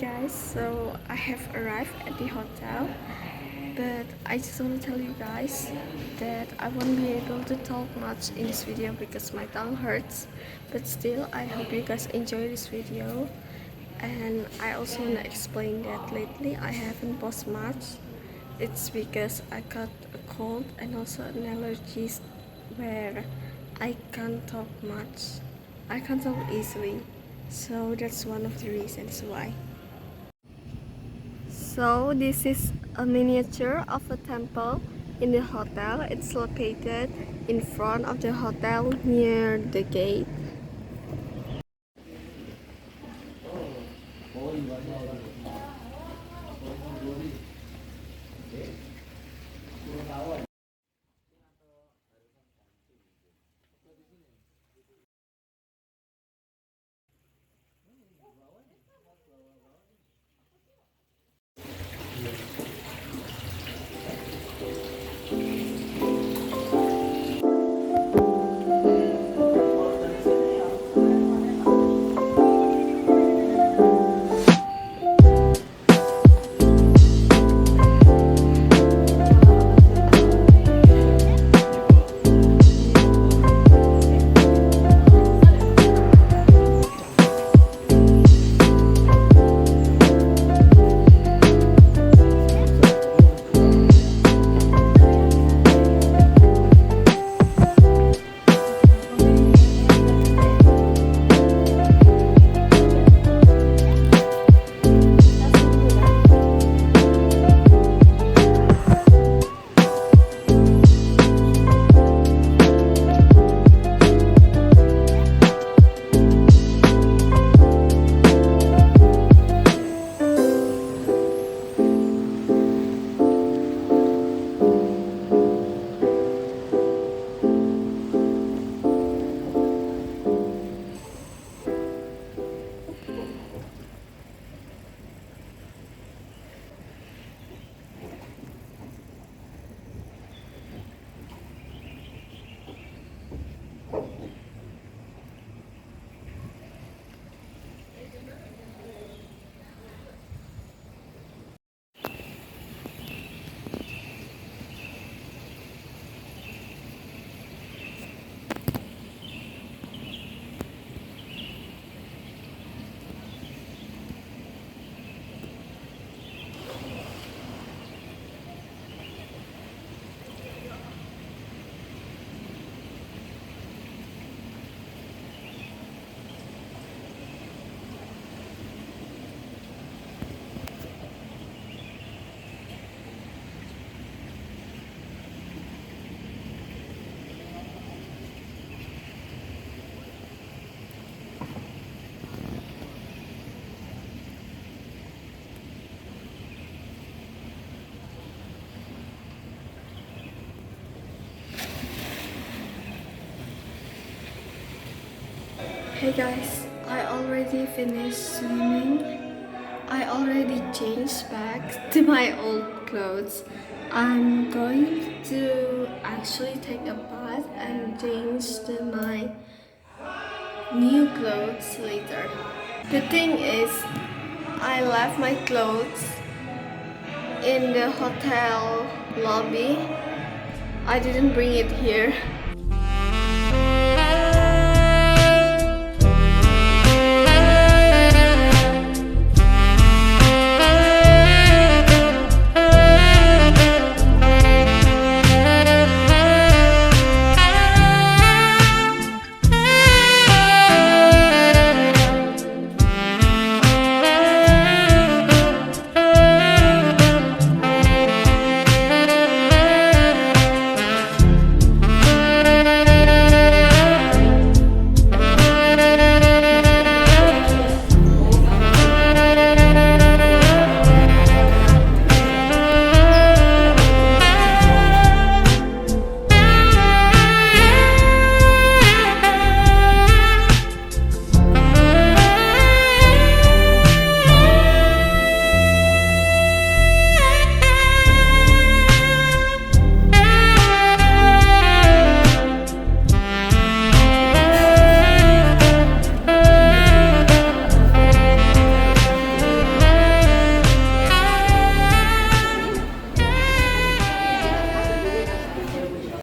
Guys, so I have arrived at the hotel, but I just want to tell you guys that I won't be able to talk much in this video because my tongue hurts, but still I hope you guys enjoy this video. And I also want to explain that lately I haven't posted much. It's because I got a cold and also an allergy where I can't talk much. I can't talk easily, so that's one of the reasons why. So this is a miniature of a temple in the hotel. It's located in front of the hotel near the gate. Hey guys, I already finished swimming. I already changed back to my old clothes. I'm going to actually take a bath and change to my new clothes later. The thing is, I left my clothes in the hotel lobby. I didn't bring it here